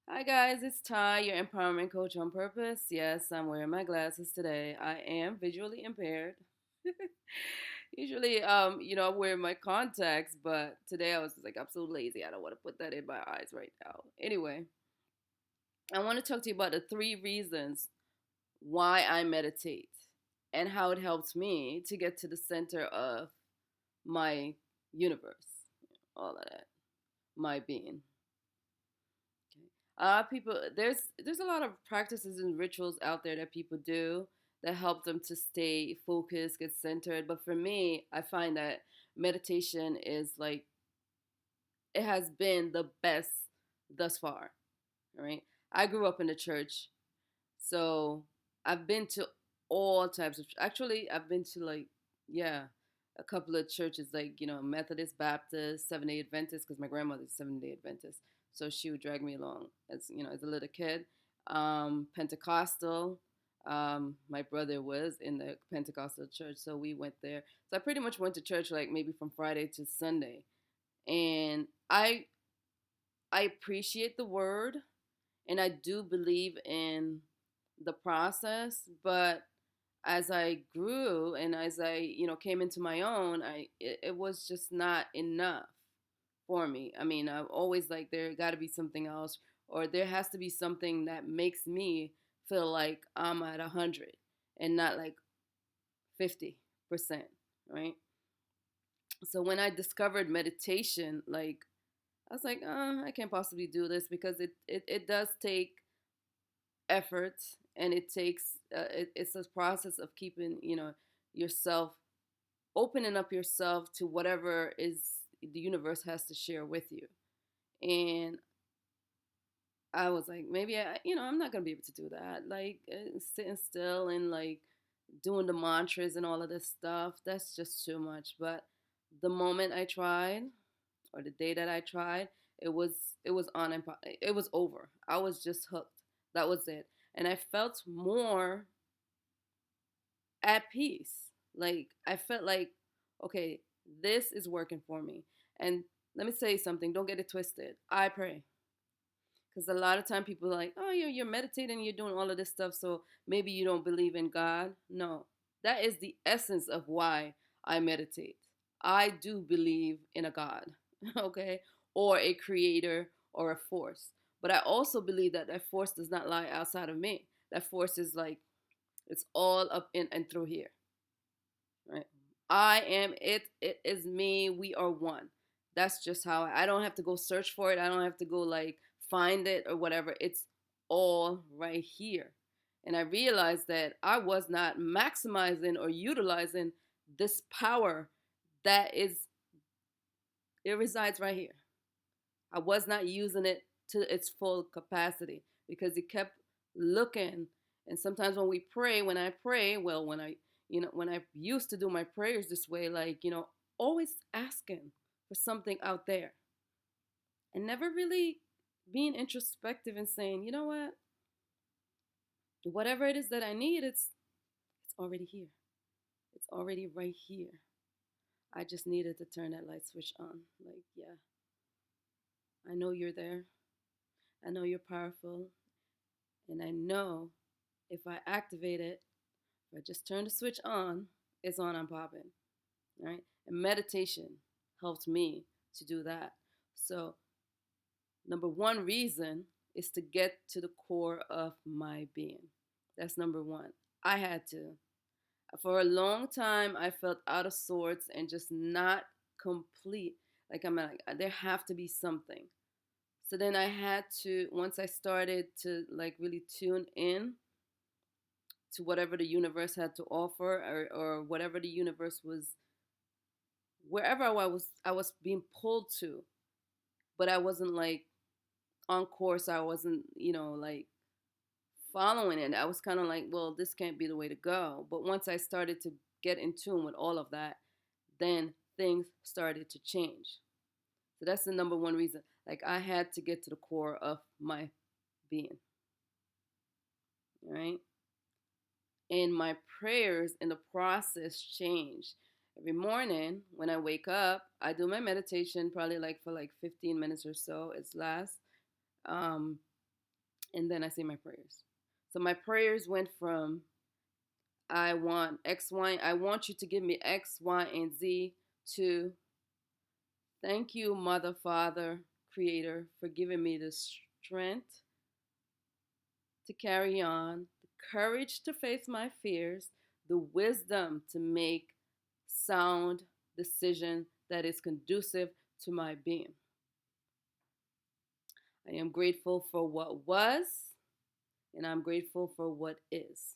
Hi guys, it's Ty, your empowerment coach on purpose. Yes, I'm wearing my glasses today. I am visually impaired. Usually, I wear my contacts, but today I was just like, I'm so lazy. I don't want to put that in my eyes right now. Anyway, I want to talk to you about the three reasons why I meditate and how it helps me to get to the center of my universe, all of that, my being. People, there's a lot of practices and rituals out there that people do that help them to stay focused, get centered. But for me, I find that meditation is like it has been the best thus far. Right? I grew up in the church, so I've been to all types of. Actually, I've been to like yeah, a couple of churches like Methodist, Baptist, Seventh Day Adventist because my grandmother's Seventh Day Adventist, so she would drag me along as a little kid. Pentecostal. My brother was in the Pentecostal church, so we went there. So I pretty much went to church like maybe from Friday to Sunday, and I appreciate the word and I do believe in the process, but as I grew and as I came into my own, it was just not enough for me. I mean, I've always like there got to be something else, or there has to be something that makes me feel like I'm at 100 and not like 50%, right? So when I discovered meditation, like I was like, I can't possibly do this because it does take effort and it's a process of keeping yourself opening up yourself to whatever is the universe has to share with you. And I was like, maybe I'm not gonna be able to do that, like sitting still and like doing the mantras and all of this stuff, that's just too much. But the moment I tried, or the day that I tried, it was it was on and it was over. I was just hooked. That was it. And I felt more at peace. Like I felt like, okay, this is working for me. And let me say something. Don't get it twisted. I pray because a lot of time people are like, oh, you're meditating, you're doing all of this stuff, so maybe you don't believe in God. No, that is the essence of why I meditate. I do believe in a God, okay, or a creator or a force. But I also believe that that force does not lie outside of me. That force is like it's all up in and through here, right? I am it. It is me. We are one. That's just how I don't have to go search for it. I don't have to go like find it or whatever. It's all right here. And I realized that I was not maximizing or utilizing this power that is, it resides right here. I was not using it to its full capacity because it kept looking. And sometimes when we pray, when I pray, well, when I used to do my prayers this way, like, always asking for something out there and never really being introspective and saying, you know what, whatever it is that I need, it's already here. It's already right here. I just needed to turn that light switch on. Like, yeah, I know you're there. I know you're powerful. And I know if I activate it, if I just turn the switch on, it's on and popping. Right? And meditation helped me to do that. So, number one reason is to get to the core of my being. That's number one. I had to. For a long time, I felt out of sorts and just not complete. Like I'm like, there have to be something. So then I had to, once I started to like really tune in to whatever the universe had to offer, or whatever the universe was, wherever I was being pulled to, but I wasn't like on course. I wasn't, like following it. I was kind of like, well, this can't be the way to go. But once I started to get in tune with all of that, then things started to change. So that's the number one reason. Like I had to get to the core of my being, right? And my prayers in the process change. Every morning when I wake up, I do my meditation probably like for like 15 minutes or so. It's lasts. Um, and then I say my prayers. So my prayers went from I want X, Y, I want you to give me X, Y, and Z to thank you, Mother, Father, Creator, for giving me the strength to carry on, the courage to face my fears, the wisdom to make sound decision that is conducive to my being. I am grateful for what was, and I'm grateful for what is.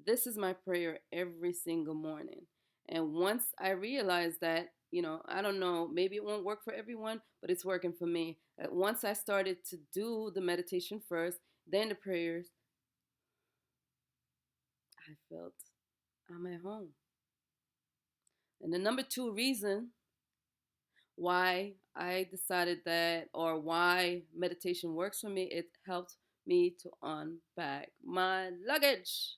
This is my prayer every single morning. And once I realized that, I don't know, maybe it won't work for everyone, but it's working for me. Once I started to do the meditation first, then the prayers, I felt I'm at home. And the number two reason why I decided that, or why meditation works for me, it helped me to unpack my luggage.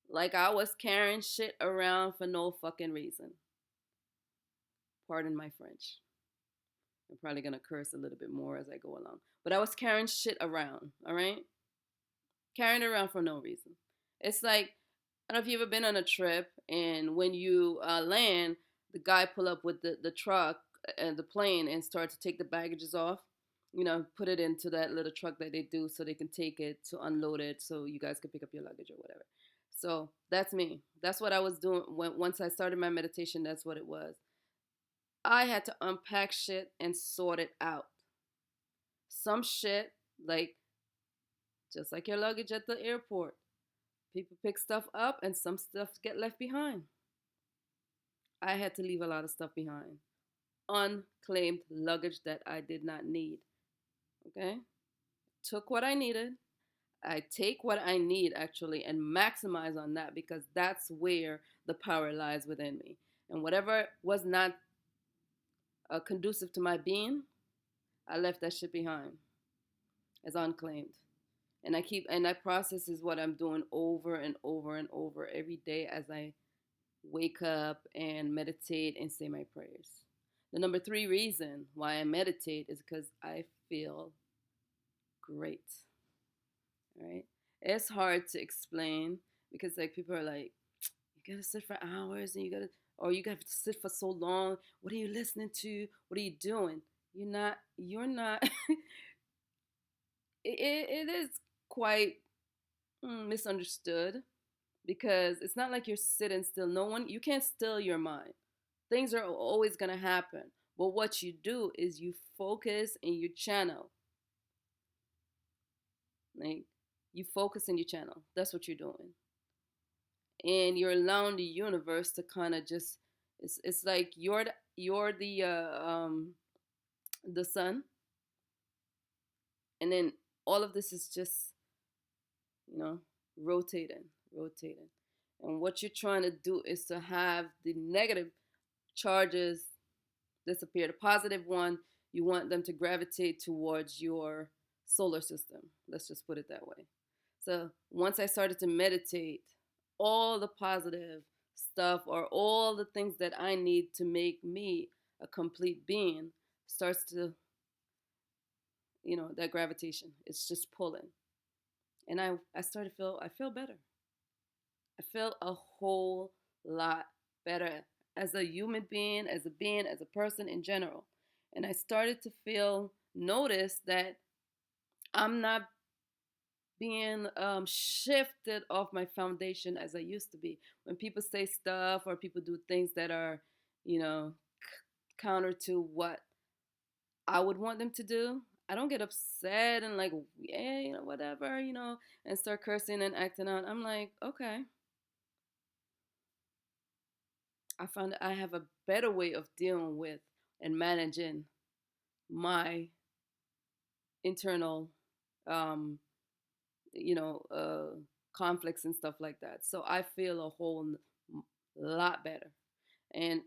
Like I was carrying shit around for no fucking reason. Pardon my French. I'm probably gonna curse a little bit more as I go along. But I was carrying shit around, all right? Carrying it around for no reason. It's like, I don't know if you've ever been on a trip and when you land, the guy pull up with the truck and the plane and start to take the baggages off. Put it into that little truck that they do so they can take it to unload it so you guys can pick up your luggage or whatever. So that's me. That's what I was doing once I started my meditation. That's what it was. I had to unpack shit and sort it out. Some shit, like just like your luggage at the airport, people pick stuff up and some stuff get left behind. I had to leave a lot of stuff behind. Unclaimed luggage that I did not need. Okay? Took what I needed. I take what I need actually and maximize on that because that's where the power lies within me. And whatever was not conducive to my being, I left that shit behind as unclaimed. And that process is what I'm doing over and over and over every day as I wake up and meditate and say my prayers. The number three reason why I meditate is because I feel great. All right? It's hard to explain because like people are like, you gotta sit for hours and you gotta sit for so long. What are you listening to? What are you doing? You're not it is quite misunderstood because it's not like you're sitting still. You can't still your mind. Things are always going to happen. But what you do is you focus and you channel. Like you focus and you channel. That's what you're doing. And you're allowing the universe to kind of just it's like you're the sun, and then all of this is just you know rotating. And what you're trying to do is to have the negative charges disappear. The positive one, you want them to gravitate towards your solar system. Let's just put it that way. So once I started to meditate, all the positive stuff or all the things that I need to make me a complete being starts to, that gravitation. It's just pulling. And I started to I feel better. I feel a whole lot better as a human being, as a person in general. And I started to notice that I'm not being shifted off my foundation as I used to be. When people say stuff or people do things that are, counter to what I would want them to do, I don't get upset and like, yeah, whatever, and start cursing and acting out. I'm like, okay. I found I have a better way of dealing with and managing my internal, um, you know, uh, conflicts and stuff like that. So I feel a whole lot better. And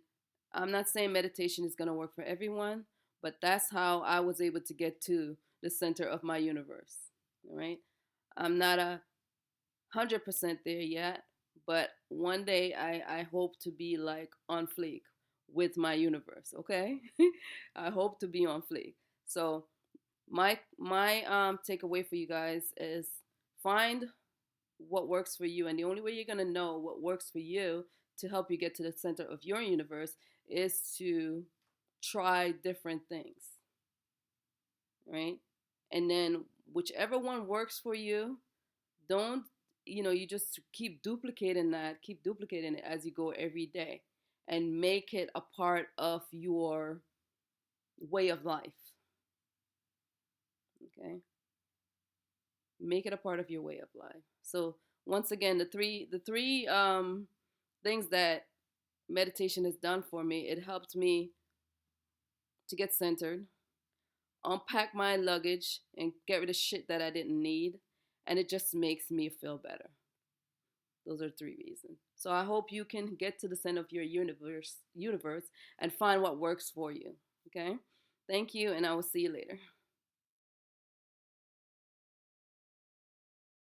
I'm not saying meditation is going to work for everyone, but that's how I was able to get to the center of my universe. All right. I'm not 100% there yet, but one day I hope to be like on fleek with my universe, okay? I hope to be on fleek. So My takeaway for you guys is find what works for you, and the only way you're going to know what works for you to help you get to the center of your universe is to try different things, right? And then whichever one works for you, don't, you just keep duplicating it as you go every day, and make it a part of your way of life. Okay, make it a part of your way of life. So once again, the three things that meditation has done for me, it helped me to get centered, unpack my luggage, and get rid of shit that I didn't need, and it just makes me feel better. Those are three reasons. So I hope you can get to the center of your universe and find what works for you. Okay? Thank you, and I will see you later.